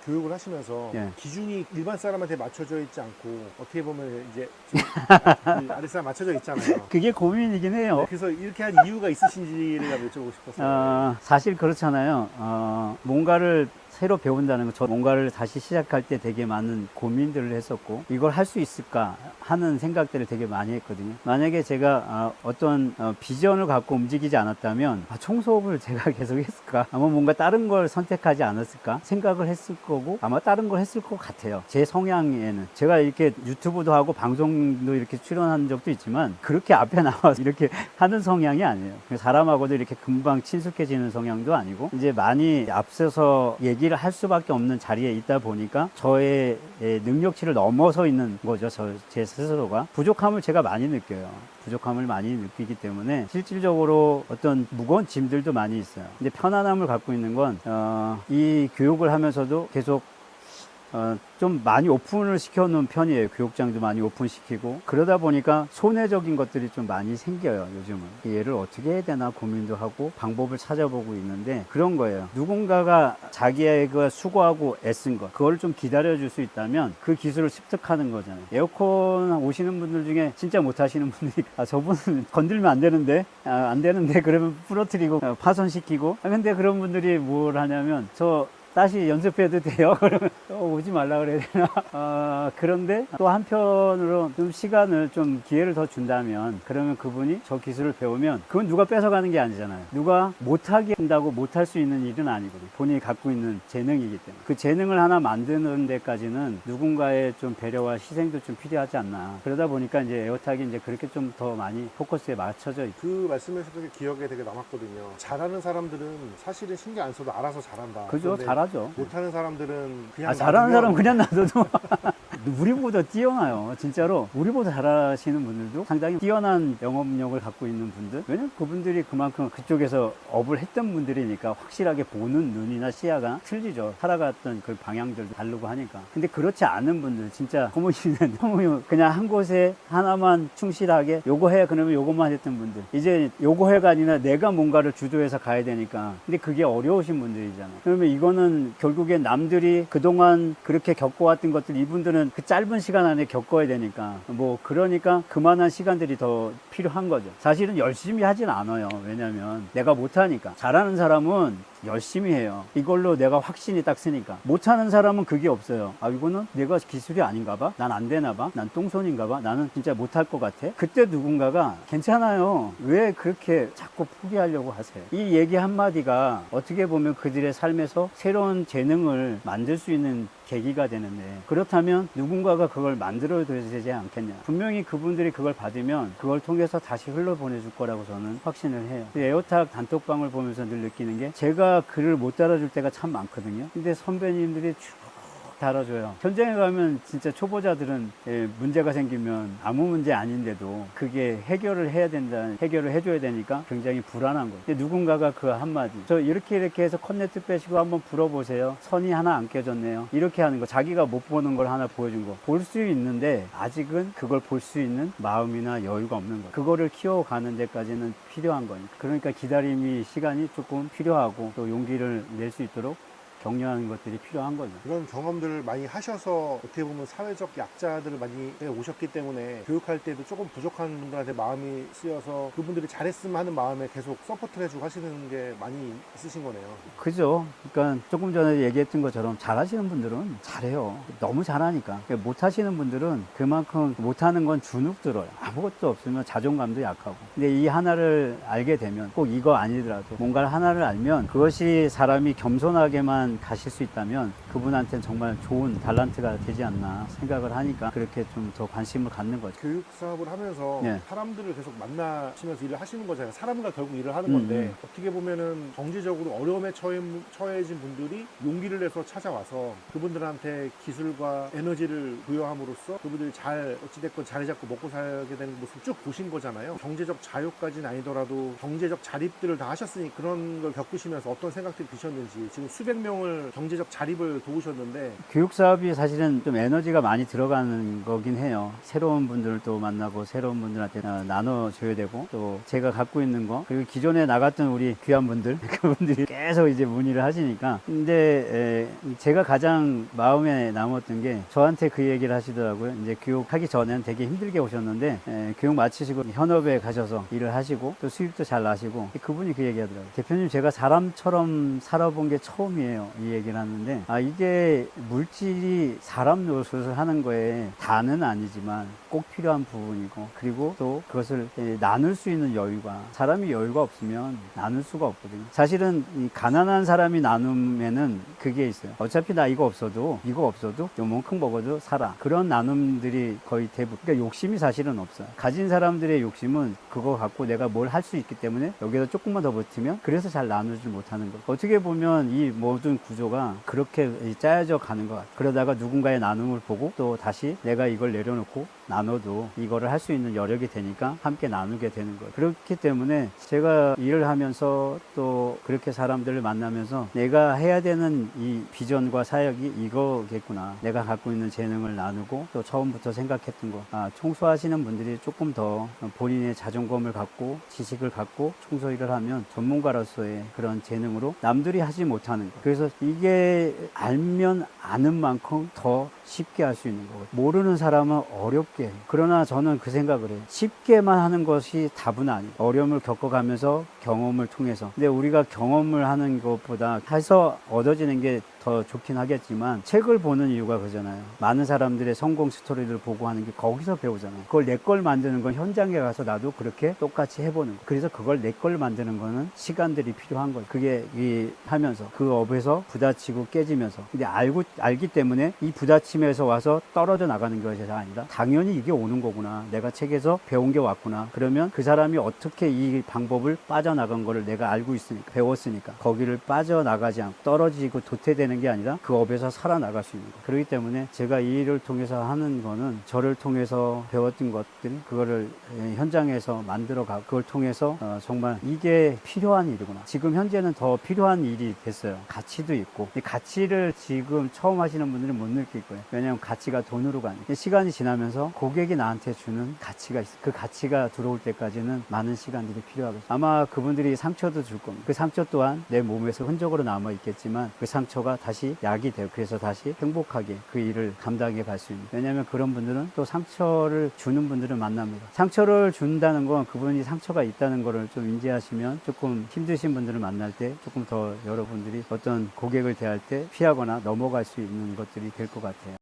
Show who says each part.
Speaker 1: 교육을 하시면서
Speaker 2: 예.
Speaker 1: 기준이 일반 사람한테 맞춰져 있지 않고 어떻게 보면 이제 그 아랫 사람 맞춰져 있잖아요.
Speaker 2: 그게 고민이긴 해요.
Speaker 1: 네, 그래서 이렇게 한 이유가 있으신지를 여쭤보고 싶었어요.
Speaker 2: 사실 그렇잖아요. 뭔가를 새로 배운다는 거, 저 뭔가를 다시 시작할 때 되게 많은 고민들을 했었고, 이걸 할 수 있을까 하는 생각들을 되게 많이 했거든요. 만약에 제가 어떤 비전을 갖고 움직이지 않았다면, 청소업을 제가 계속 했을까? 아마 뭔가 다른 걸 선택하지 않았을까? 생각을 했을 거고, 아마 다른 걸 했을 것 같아요. 제 성향에는. 제가 이렇게 유튜브도 하고 방송도 이렇게 출연한 적도 있지만, 그렇게 앞에 나와서 이렇게 하는 성향이 아니에요. 사람하고도 이렇게 금방 친숙해지는 성향도 아니고, 이제 많이 앞서서 얘기를 할 수밖에 없는 자리에 있다 보니까 저의 능력치를 넘어서 있는 거죠. 제 스스로가. 부족함을 제가 많이 느껴요. 부족함을 많이 느끼기 때문에 실질적으로 어떤 무거운 짐들도 많이 있어요. 근데 편안함을 갖고 있는 건, 이 교육을 하면서도 계속 좀 많이 오픈을 시켜놓은 편이에요. 교육장도 많이 오픈시키고 그러다 보니까 손해적인 것들이 좀 많이 생겨요. 요즘은 얘를 어떻게 해야 되나 고민도 하고 방법을 찾아보고 있는데 그런 거예요. 누군가가 자기가 수고하고 애쓴 것 그걸 좀 기다려줄 수 있다면 그 기술을 습득하는 거잖아요. 에어컨 오시는 분들 중에 진짜 못하시는 분들이 저분은 건들면 안 되는데 안 되는데 그러면 부러뜨리고 파손시키고 근데 그런 분들이 뭘 하냐면 다시 연습해도 돼요? 그러면 오지 말라 그래야 되나? 그런데 또 한편으로 좀 시간을 좀 기회를 더 준다면 그러면 그분이 저 기술을 배우면 그건 누가 뺏어가는 게 아니잖아요. 누가 못하게 한다고 못할 수 있는 일은 아니거든요. 본인이 갖고 있는 재능이기 때문에 그 재능을 하나 만드는 데까지는 누군가의 좀 배려와 희생도 좀 필요하지 않나. 그러다 보니까 이제 에어탁이 이제 그렇게 좀 더 많이 포커스에 맞춰져 있고
Speaker 1: 그 말씀하셨던 게 기억에 되게 남았거든요. 잘하는 사람들은 사실은 신경 안 써도 알아서 잘한다.
Speaker 2: 그죠? 잘하죠.
Speaker 1: 못하는 사람들은 그냥
Speaker 2: 잘하는 사람은 그냥 놔둬도 우리보다 뛰어나요. 진짜로 우리보다 잘하시는 분들도 상당히 뛰어난 영업력을 갖고 있는 분들 왜냐면 그분들이 그만큼 그쪽에서 업을 했던 분들이니까 확실하게 보는 눈이나 시야가 틀리죠. 살아갔던 그 방향들도 다르고 하니까. 근데 그렇지 않은 분들 진짜 고모씨는 너무 그냥 한 곳에 하나만 충실하게 요거 해 그러면 요것만 했던 분들 이제 요거 해가 아니라 내가 뭔가를 주도해서 가야 되니까 근데 그게 어려우신 분들이잖아요. 그러면 이거는 결국에 남들이 그동안 그렇게 겪어왔던 것들 이분들은 그 짧은 시간 안에 겪어야 되니까 그러니까 그만한 시간들이 더 필요한 거죠. 사실은 열심히 하진 않아요. 왜냐면 내가 못하니까. 잘하는 사람은 열심히 해요. 이걸로 내가 확신이 딱 쓰니까. 못하는 사람은 그게 없어요. 이거는 내가 기술이 아닌가 봐? 난 안 되나 봐? 난 똥손인가 봐? 나는 진짜 못할 것 같아? 그때 누군가가 괜찮아요. 왜 그렇게 자꾸 포기하려고 하세요? 이 얘기 한마디가 어떻게 보면 그들의 삶에서 새로운 재능을 만들 수 있는 계기가 되는데 그렇다면 누군가가 그걸 만들어야 되지 않겠냐. 분명히 그분들이 그걸 받으면 그걸 통해서 다시 흘러보내줄 거라고 저는 확신을 해요. 에어탁 단톡방을 보면서 늘 느끼는 게 제가 글을 못 달아줄 때가 참 많거든요. 근데 선배님들이 쭉 달아줘요. 현장에 가면 진짜 초보자들은 문제가 생기면 아무 문제 아닌데도 그게 해결을 해줘야 되니까 굉장히 불안한 거예요. 근데 누군가가 그 한마디 저 이렇게 해서 콘네트 빼시고 한번 불어보세요. 선이 하나 안 깨졌네요. 이렇게 하는 거 자기가 못 보는 걸 하나 보여준 거 볼 수 있는데 아직은 그걸 볼 수 있는 마음이나 여유가 없는 거예요. 그거를 키워가는 데까지는 필요한 거니까. 그러니까 기다림이 시간이 조금 필요하고 또 용기를 낼 수 있도록 격려하는 것들이 필요한 거죠.
Speaker 1: 그런 경험들을 많이 하셔서 어떻게 보면 사회적 약자들을 많이 오셨기 때문에 교육할 때도 조금 부족한 분들한테 마음이 쓰여서 그분들이 잘했으면 하는 마음에 계속 서포트를 해주고 하시는 게 많이 있으신 거네요.
Speaker 2: 그죠. 그러니까 조금 전에 얘기했던 것처럼 잘하시는 분들은 잘해요. 너무 잘하니까. 못하시는 분들은 그만큼 못하는 건 주눅 들어요. 아무것도 없으면 자존감도 약하고. 근데 이 하나를 알게 되면 꼭 이거 아니더라도 뭔가를 하나를 알면 그것이 사람이 겸손하게만 가실 수 있다면 그분한테는 정말 좋은 달란트가 되지 않나 생각을 하니까 그렇게 좀 더 관심을 갖는 거죠.
Speaker 1: 교육 사업을 하면서
Speaker 2: 네.
Speaker 1: 사람들을 계속 만나시면서 일을 하시는 거잖아요. 사람과 결국 일을 하는 건데 어떻게 보면은 경제적으로 어려움에 처해진 분들이 용기를 내서 찾아와서 그분들한테 기술과 에너지를 부여함으로써 그분들이 어찌됐건 자리 잡고 먹고 살게 되는 모습을 쭉 보신 거잖아요. 경제적 자유까지는 아니더라도 경제적 자립들을 다 하셨으니 그런 걸 겪으시면서 어떤 생각들이 드셨는지 지금 수백 명을 경제적 자립을 좋으셨는데
Speaker 2: 교육 사업이 사실은 좀 에너지가 많이 들어가는 거긴 해요. 새로운 분들을 또 만나고 새로운 분들한테 나눠줘야 되고 또 제가 갖고 있는 거 그리고 기존에 나갔던 우리 귀한 분들 그분들이 계속 이제 문의를 하시니까 근데 제가 가장 마음에 남았던 게 저한테 그 얘기를 하시더라고요. 이제 교육하기 전에는 되게 힘들게 오셨는데 교육 마치시고 현업에 가셔서 일을 하시고 또 수입도 잘 나시고 그분이 그 얘기 하더라고요. 대표님 제가 사람처럼 살아본 게 처음이에요. 이 얘기를 하는데 이게 물질이 사람 노릇을 하는 거에 다는 아니지만 꼭 필요한 부분이고 그리고 또 그것을 나눌 수 있는 여유가 사람이 여유가 없으면 나눌 수가 없거든요. 사실은 이 가난한 사람이 나누면은 그게 있어요. 어차피 나 이거 없어도 요만큼 먹어도 살아. 그런 나눔들이 거의 대부분. 그러니까 욕심이 사실은 없어요. 가진 사람들의 욕심은 그거 갖고 내가 뭘 할 수 있기 때문에 여기서 조금만 더 버티면 그래서 잘 나누지 못하는 거예요. 어떻게 보면 이 모든 구조가 그렇게 짜여져 가는 것 같아요. 그러다가 누군가의 나눔을 보고 또 다시 내가 이걸 내려놓고 나눠도 이거를 할 수 있는 여력이 되니까 함께 나누게 되는 거예요. 그렇기 때문에 제가 일을 하면서 또 그렇게 사람들을 만나면서 내가 해야 되는 이 비전과 사역이 이거겠구나. 내가 갖고 있는 재능을 나누고 또 처음부터 생각했던 거. 청소하시는 분들이 조금 더 본인의 자존감을 갖고 지식을 갖고 청소 일을 하면 전문가로서의 그런 재능으로 남들이 하지 못하는 거. 그래서 이게 알면 아는 만큼 더 쉽게 할 수 있는 거거든요. 모르는 사람은 어렵게 해요. 그러나 저는 그 생각을 해요. 쉽게만 하는 것이 답은 아니에요. 어려움을 겪어가면서 경험을 통해서. 근데 우리가 경험을 하는 것보다 해서 얻어지는 게 더 좋긴 하겠지만 책을 보는 이유가 그잖아요. 많은 사람들의 성공 스토리를 보고 하는 게 거기서 배우잖아요. 그걸 내 걸 만드는 건 현장에 가서 나도 그렇게 똑같이 해보는 거. 그래서 그걸 내 걸 만드는 거는 시간들이 필요한 거예요. 그게 하면서 그 업에서 부딪히고 깨지면서 근데 알기 때문에 이 부딪힘에서 와서 떨어져 나가는 것이 아니라 당연히 이게 오는 거구나. 내가 책에서 배운 게 왔구나. 그러면 그 사람이 어떻게 이 방법을 빠져나간 거를 내가 알고 있으니까 배웠으니까 거기를 빠져나가지 않고 떨어지고 도태되는 게 아니라 그 업에서 살아나갈 수 있는 거. 그렇기 때문에 제가 이 일을 통해서 하는 거는 저를 통해서 배웠던 것들 그거를 현장에서 만들어가고 그걸 통해서 정말 이게 필요한 일이구나. 지금 현재는 더 필요한 일이 됐어요. 가치도 있고 이 가치를 지금 처음 하시는 분들은 못 느낄 거예요. 왜냐하면 가치가 돈으로 가니까 시간이 지나면서 고객이 나한테 주는 가치가 있어요. 그 가치가 들어올 때까지는 많은 시간들이 필요하겠죠. 아마 그분들이 상처도 줄 겁니다. 그 상처 또한 내 몸에서 흔적으로 남아 있겠지만 그 상처가 다시 약이 돼요. 그래서 다시 행복하게 그 일을 감당해 갈 수 있는. 왜냐하면 그런 분들은 또 상처를 주는 분들을 만납니다. 상처를 준다는 건 그분이 상처가 있다는 거를 좀 인지하시면 조금 힘드신 분들을 만날 때 조금 더 여러분들이 어떤 고객을 대할 때 피하거나 넘어갈 수 있는 것들이 될 것 같아요.